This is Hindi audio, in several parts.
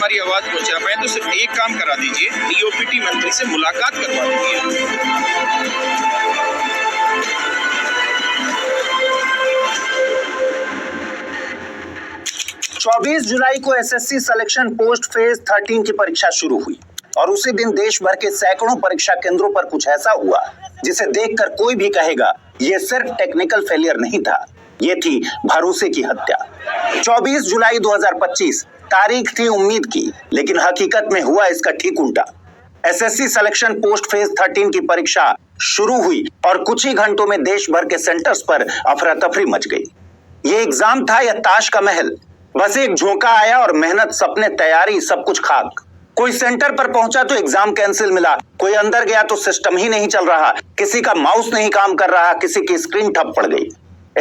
हमारी आवाज पहुंचा पाए तो सिर्फ एक काम करा दीजिए, डीओपीटी मंत्री से मुलाकात करवा दीजिए। 24 जुलाई को एसएससी सिलेक्शन पोस्ट फेज 13 की परीक्षा शुरू हुई और उसी दिन देश भर के सैकड़ों परीक्षा केंद्रों पर कुछ ऐसा हुआ जिसे देखकर कोई भी कहेगा ये सिर्फ टेक्निकल फेलियर नहीं था, ये थी भरोसे की हत्या। 24 जुलाई 2025 तारीख थी उम्मीद की, लेकिन हकीकत में हुआ इसका ठीक उल्टा। एसएससी सिलेक्शन पोस्ट फेज 13 की परीक्षा शुरू हुई और कुछ ही घंटों में देश भर के सेंटर्स पर अफरा तफरी मच गई। ये एग्जाम था या ताश का महल? बस एक झोंका आया और मेहनत, सपने, तैयारी सब कुछ खाक। कोई सेंटर पर पहुंचा तो एग्जाम कैंसिल मिला, कोई अंदर गया तो सिस्टम ही नहीं चल रहा, किसी का माउस नहीं काम कर रहा, किसी की स्क्रीन ठप पड़ गई।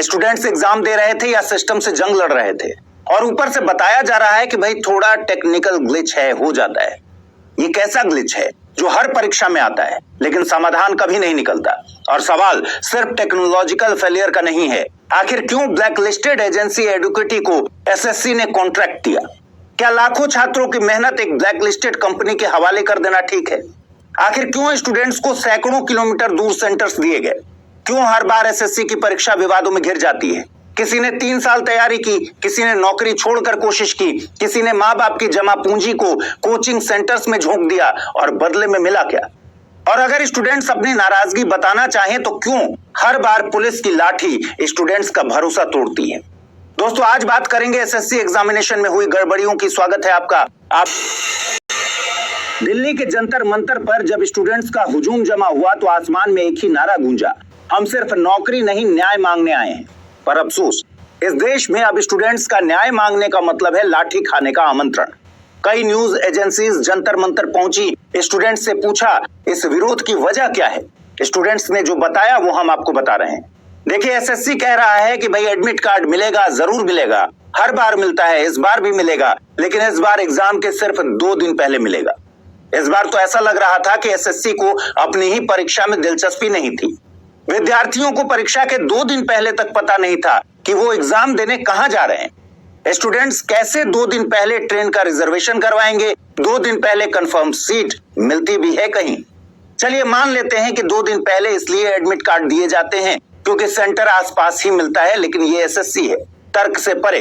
स्टूडेंट्स एग्जाम दे रहे थे या सिस्टम से जंग लड़ रहे थे, और ऊपर से बताया जा रहा है कि भाई थोड़ा टेक्निकल ग्लिच है, हो जाता है। ये कैसा ग्लिच है जो हर परीक्षा में आता है लेकिन समाधान कभी नहीं निकलता? और सवाल सिर्फ टेक्नोलॉजिकल फेलियर का नहीं है। आखिर क्यों ब्लैकलिस्टेड एजेंसी एडुकेटी को एसएससी ने कॉन्ट्रैक्ट दिया? क्या लाखों छात्रों की मेहनत एक ब्लैकलिस्टेड कंपनी के हवाले कर देना ठीक है? आखिर क्यों स्टूडेंट्स को सैकड़ों किलोमीटर दूर सेंटर्स दिए गए? क्यों हर बार एसएससी की परीक्षा विवादों में घिर जाती है? किसी ने 3 साल तैयारी की, किसी ने नौकरी छोड़कर कोशिश की, किसी ने माँ बाप की जमा पूंजी को कोचिंग सेंटर्स में झोंक दिया, और बदले में मिला क्या? और अगर स्टूडेंट्स अपनी नाराजगी बताना चाहें तो क्यों हर बार पुलिस की लाठी स्टूडेंट्स का भरोसा तोड़ती है? दोस्तों, आज बात करेंगे एसएससी एग्जामिनेशन में हुई गड़बड़ियों की। स्वागत है आपका। दिल्ली के जंतर मंतर पर जब स्टूडेंट्स का हुजूम जमा हुआ तो आसमान में एक ही नारा गूंजा, हम सिर्फ नौकरी नहीं न्याय मांगने आए हैं। पर अफसोस, इस देश में अब स्टूडेंट्स का न्याय मांगने का मतलब है लाठी खाने का आमंत्रण। कई न्यूज एजेंसीज जंतर मंतर पहुंची, स्टूडेंट्स से पूछा इस विरोध की वजह क्या है। स्टूडेंट्स ने जो बताया वो हम आपको बता रहे हैं। देखिए, एसएससी कह रहा है कि भाई एडमिट कार्ड मिलेगा, जरूर मिलेगा, हर बार मिलता है, इस बार भी मिलेगा, लेकिन इस बार एग्जाम के सिर्फ 2 दिन पहले मिलेगा। इस बार तो ऐसा लग रहा था कि एसएससी को अपनी ही परीक्षा में दिलचस्पी नहीं थी। विद्यार्थियों को परीक्षा के 2 दिन पहले तक पता नहीं था कि वो एग्जाम देने कहां जा रहे हैं। स्टूडेंट्स कैसे 2 दिन पहले ट्रेन का रिजर्वेशन करवाएंगे? 2 दिन पहले कंफर्म सीट मिलती भी है कहीं? चलिए मान लेते हैं कि 2 दिन पहले इसलिए एडमिट कार्ड दिए जाते हैं क्योंकि सेंटर आसपास ही मिलता है, लेकिन ये एसएससी है, तर्क से परे।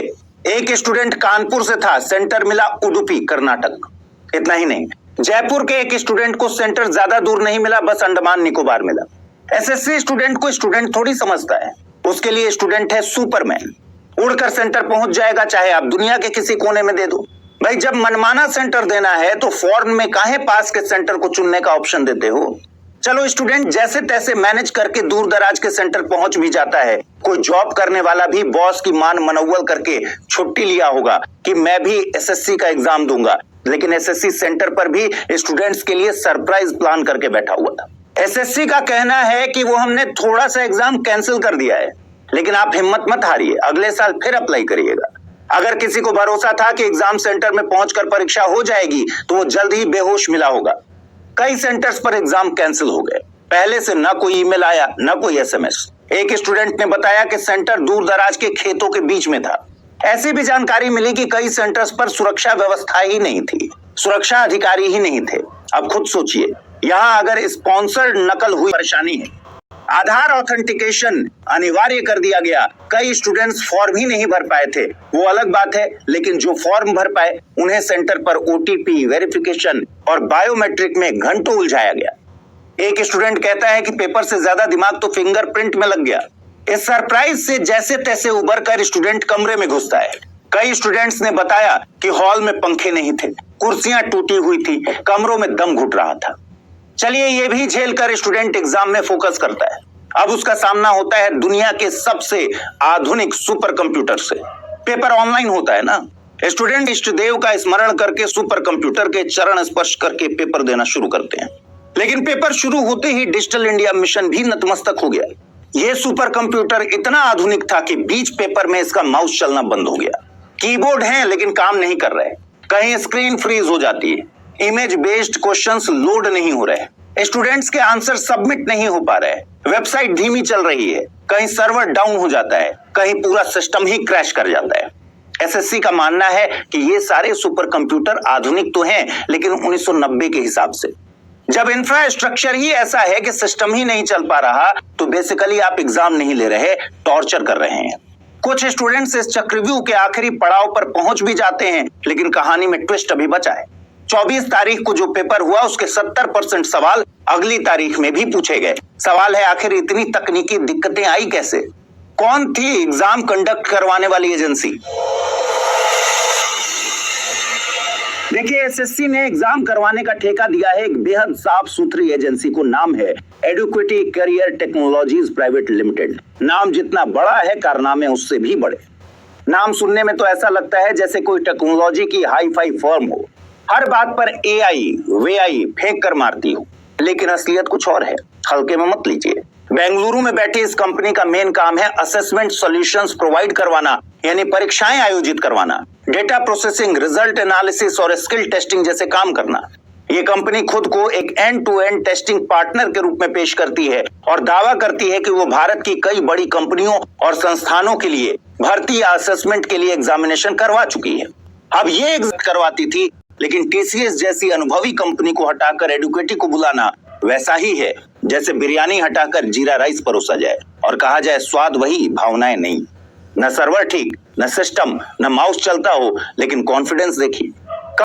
एक स्टूडेंट कानपुर से था, सेंटर मिला उडुपी, कर्नाटक। इतना ही नहीं, जयपुर के एक स्टूडेंट को सेंटर ज्यादा दूर नहीं मिला, बस अंडमान निकोबार मिला। एसएससी स्टूडेंट को स्टूडेंट थोड़ी समझता है, उसके लिए स्टूडेंट है सुपरमैन। उड़कर सेंटर पहुंच जाएगा, चाहे आप दुनिया के किसी कोने में दे दो। भाई, जब मनमाना सेंटर देना है तो फॉर्म में काहे पास के सेंटर को चुनने का ऑप्शन देते हो? चलो, स्टूडेंट जैसे तैसे मैनेज करके दूर दराज के सेंटर पहुंच भी जाता है। कोई जॉब करने वाला भी बॉस की मान मनौवल करके छुट्टी लिया होगा कि मैं भी एसएससी का एग्जाम दूंगा, लेकिन एसएससी सेंटर पर भी स्टूडेंट्स के लिए सरप्राइज प्लान करके बैठा हुआ था। एसएससी का कहना है कि वो हमने थोड़ा सा एग्जाम कैंसिल कर दिया है, लेकिन आप हिम्मत मत हारिए, अगले साल फिर अप्लाई करिएगा। अगर किसी को भरोसा था कि एग्जाम सेंटर में पहुंचकर परीक्षा हो जाएगी तो वो जल्द ही बेहोश मिला होगा। कई सेंटर्स पर एग्जाम कैंसिल हो गए, पहले से ना कोई ईमेल आया, ना कोई एसएमएस। एक स्टूडेंट ने बताया कि सेंटर दूर दराज के खेतों के बीच में था। ऐसी भी जानकारी मिली कि कई सेंटर्स पर सुरक्षा व्यवस्था ही नहीं थी, सुरक्षा अधिकारी ही नहीं थे। अब खुद सोचिए, यहाँ अगर स्पॉन्सर्ड नकल हुई परेशानी है। आधार ऑथेंटिकेशन अनिवार्य कर दिया गया, कई स्टूडेंट्स फॉर्म ही नहीं भर पाए थे, वो अलग बात है, लेकिन जो फॉर्म भर पाए उन्हें सेंटर पर ओटीपी, वेरिफिकेशन और बायोमेट्रिक में घंटों उलझाया गया। एक स्टूडेंट कहता है कि पेपर से ज्यादा दिमाग तो फिंगरप्रिंट में लग गया। इस सरप्राइज से जैसे तैसे उबर कर स्टूडेंट कमरे में घुसता है। कई स्टूडेंट्स ने बताया कि हॉल में पंखे नहीं थे, कुर्सियां टूटी हुई थी, कमरों में दम घुट रहा था। चलिए, ये भी झेल कर स्टूडेंट एग्जाम में फोकस करता है। अब उसका सामना होता है दुनिया के सबसे आधुनिक सुपर कंप्यूटर से। पेपर ऑनलाइन होता है ना। स्टूडेंट इष्ट देव का स्मरण करके सुपर कंप्यूटर के चरण स्पर्श करके पेपर देना शुरू करते हैं, लेकिन पेपर शुरू होते ही डिजिटल इंडिया मिशन भी नतमस्तक हो गया। यह सुपर कंप्यूटर इतना आधुनिक था कि बीच पेपर में इसका माउस चलना बंद हो गया। कीबोर्ड है लेकिन काम नहीं कर रहे, कहीं स्क्रीन फ्रीज हो जाती है, इमेज बेस्ड क्वेश्चंस लोड नहीं हो रहे, स्टूडेंट्स के आंसर सबमिट नहीं हो पा रहे, वेबसाइट धीमी चल रही है, कहीं सर्वर डाउन हो जाता है, कहीं पूरा सिस्टम ही क्रैश कर जाता है। एसएससी का मानना है कि ये सारे सुपर कंप्यूटर आधुनिक तो हैं, लेकिन 1990 के हिसाब से। जब इंफ्रास्ट्रक्चर ही ऐसा है कि सिस्टम ही नहीं चल पा रहा, तो बेसिकली आप एग्जाम नहीं ले रहे, टॉर्चर कर रहे हैं। कुछ स्टूडेंट्स इस चक्रव्यूह के आखिरी पड़ाव पर पहुंच भी जाते हैं, लेकिन कहानी में ट्विस्ट अभी बचा है। 24 तारीख को जो पेपर हुआ उसके 70% सवाल अगली तारीख में भी पूछे गए। सवाल है, आखिर इतनी तकनीकी दिक्कतें आई कैसे? कौन थी एग्जाम कंडक्ट करवाने वाली एजेंसी? देखिए, एसएससी ने एग्जाम करवाने का ठेका दिया है एक बेहद साफ सुथरी एजेंसी को। नाम है एडुकेटी करियर टेक्नोलॉजीज प्राइवेट लिमिटेड। नाम जितना बड़ा है, कारनामे उससे भी बड़े। नाम सुनने में तो ऐसा लगता है जैसे कोई टेक्नोलॉजी की हाई फाई फर्म हो, हर बात पर एआई वेआई फेंक कर मारती हो, लेकिन असलियत कुछ और है। हल्के में मत लीजिए। बेंगलुरु में बैठी इस कंपनी का मेन काम है असेसमेंट सॉल्यूशंस प्रोवाइड करवाना, यानी परीक्षाएं आयोजित करवाना, डेटा प्रोसेसिंग, रिजल्ट एनालिसिस और स्किल टेस्टिंग जैसे काम करना। ये कंपनी खुद को एक end to end testing partner के रूप में पेश करती है और दावा करती है कि वो भारत की कई बड़ी कंपनियों और संस्थानों के लिए भर्ती या असेसमेंट के लिए एग्जामिनेशन करवा चुकी है। अब ये करवाती थी, लेकिन टीसीएस जैसी अनुभवी कंपनी को हटाकर एडुकेटी को बुलाना वैसा ही है जैसे बिरयानी हटाकर जीरा राइस परोसा जाए और कहा जाए स्वाद वही, भावनाएं नहीं। न सर्वर ठीक, न सिस्टम, न माउस चलता हो, लेकिन कॉन्फिडेंस देखिए।